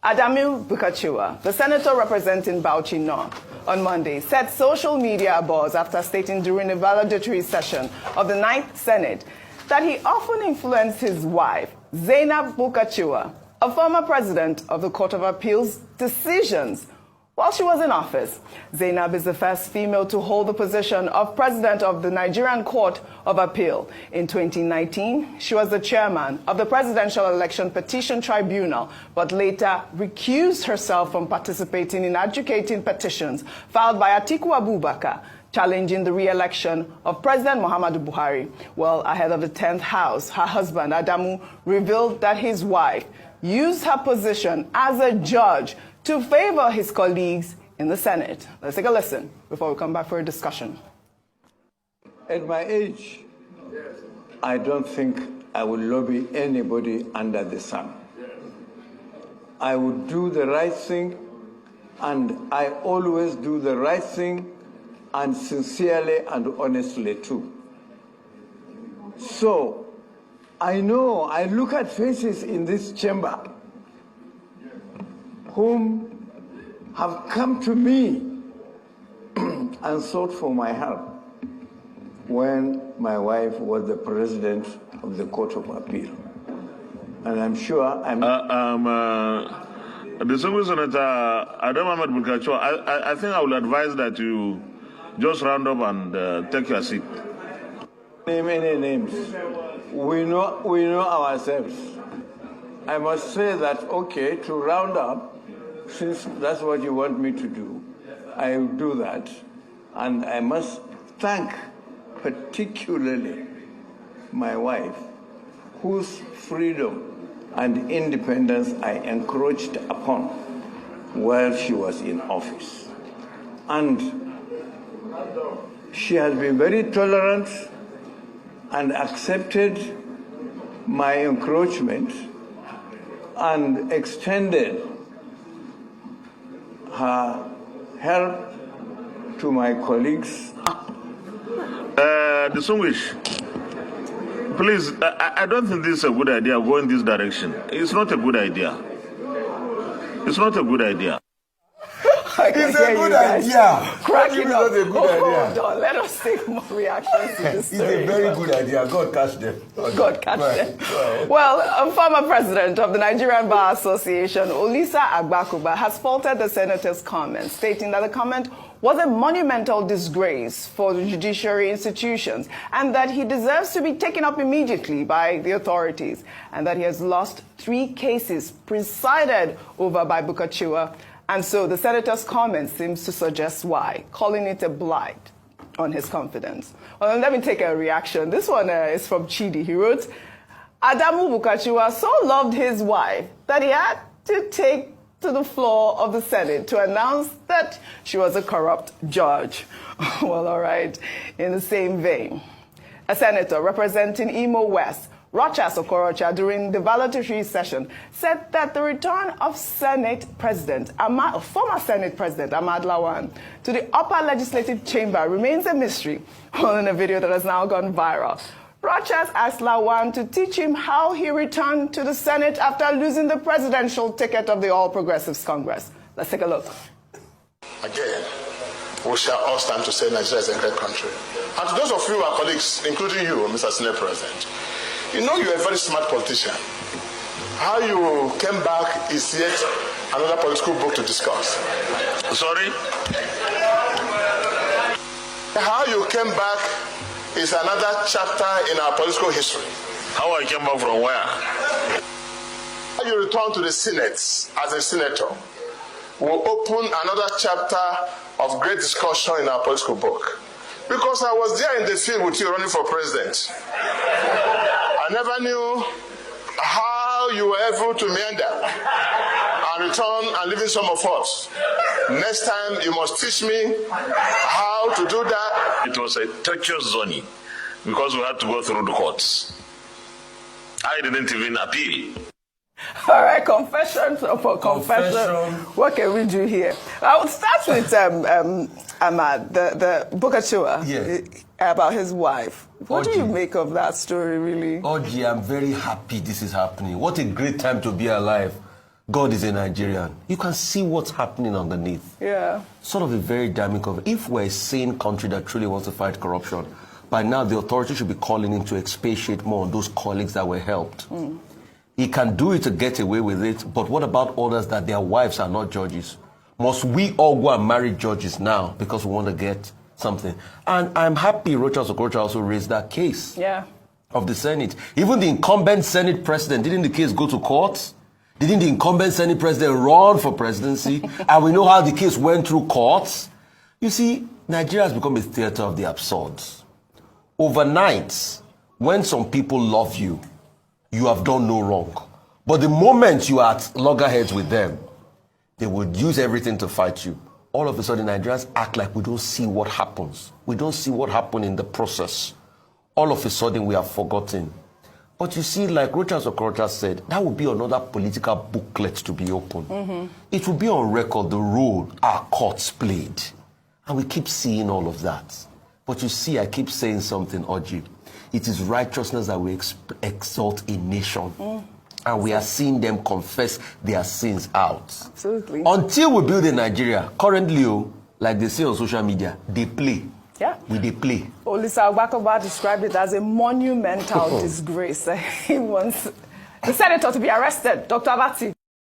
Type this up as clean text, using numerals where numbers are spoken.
Adamu Bukachua, the senator representing Bauchi North, on Monday set social media abuzz after stating during a valedictory session of the 9th Senate that he often influenced his wife, Zainab Bukachua, a former president of the Court of Appeal's decisions while she was in office. Zainab is the first female to hold the position of president of the Nigerian Court of Appeal. In 2019, she was the chairman of the Presidential Election Petition Tribunal, but later recused herself from participating in adjudicating petitions filed by Atiku Abubakar, challenging the re-election of President Muhammadu Buhari. Well, ahead of the 10th House, her husband, Adamu, revealed that his wife used her position as a judge to favor his colleagues in the Senate. Let's take a listen before we come back for a discussion. At my age, I don't think I will lobby anybody under the sun. I would do the right thing, and I always do the right thing, and sincerely and honestly too. So, I know, I look at faces in this chamber whom have come to me and sought for my help when my wife was the president of the Court of Appeal. And I'm sure I'm... The Distinguished Senator Adam Ahmed Bukachua, I think I will advise that you just round up and take your seat. Name any names. We know ourselves. I must say that, okay, to round up, since that's what you want me to do, I will do that. And I must thank particularly my wife, whose freedom and independence I encroached upon while she was in office. And she has been very tolerant and accepted my encroachment and extended her help to my colleagues. Distinguished, please, I don't think this is a good idea going this direction. It's not a good idea. It's not a good idea. It's a good idea. Cracking up. It's a good idea. Hold on, let us take more reactions to this It's story. a very good idea. God catch them. God catch them. Well, a former president of the Nigerian Bar Association, Olisa Agbakuba, has faulted the senator's comments, stating that the comment was a monumental disgrace for the judiciary institutions and that he deserves to be taken up immediately by the authorities, and that he has lost 3 cases presided over by Bukachua. And so the senator's comment seems to suggest why, calling it a blight on his confidence. Well, let me take a reaction. This one is from Chidi. He wrote, Adamu Bukachua so loved his wife that he had to take to the floor of the Senate to announce that she was a corrupt judge. Well, all right. In the same vein, a senator representing Imo West, Rochas Okorocha, during the valedictory session, said that the return of former Senate President Ahmad Lawan to the upper legislative chamber remains a mystery. Well, in a video that has now gone viral, Rochas asked Lawan to teach him how he returned to the Senate after losing the presidential ticket of the All Progressives Congress. Let's take a look. Again, we shall all stand to say Nigeria is a great country. And to those of you, our colleagues, including you, Mr. Senate President, you know you're a very smart politician. How you came back is yet another political book to discuss. Sorry? How you came back is another chapter in our political history. How I came back from where? How you return to the Senate as a senator will open another chapter of great discussion in our political book. Because I was there in the field with you running for president. I never knew how you were able to meander and return and leaving some of us. Next time you must teach me how to do that. It was a torturous journey because we had to go through the courts. I didn't even appeal. All right, confession for confession. What can we do here? I would start with Ahmad, the Bukachua, about his wife. What do you make of that story, really? Oji, I'm very happy this is happening. What a great time to be alive. God is a Nigerian. You can see what's happening underneath. Yeah. Sort of a very damning cover. If we're a sane country that truly wants to fight corruption, by now the authority should be calling him to expatiate more on those colleagues that were helped. He can do it to get away with it, but what about others that their wives are not judges? Must we all go and marry judges now because we want to get something? And I'm happy Rochas Okorocha also raised that case of the Senate. Even the incumbent Senate president, didn't the case go to court? Didn't the incumbent Senate president run for presidency? And we know how the case went through courts. You see, Nigeria has become a theater of the absurd. Overnight, when some people love you, you have done no wrong. But the moment you are at loggerheads with them, they would use everything to fight you. All of a sudden, Nigerians act like we don't see what happens. We don't see what happened in the process. All of a sudden, we have forgotten. But you see, like Rochas Okorocha said, that would be another political booklet to be opened. It will be on record the role our courts played. And we keep seeing all of that. But you see, I keep saying something, Oji. It is righteousness that will exalt a nation. And we are seeing them confess their sins out. Absolutely. Until we build in Nigeria, currently, like they say on social media, they play. Yeah. They play. Olisa Agbakoba described it as a monumental disgrace. He wants the senator to be arrested. Dr. Abati.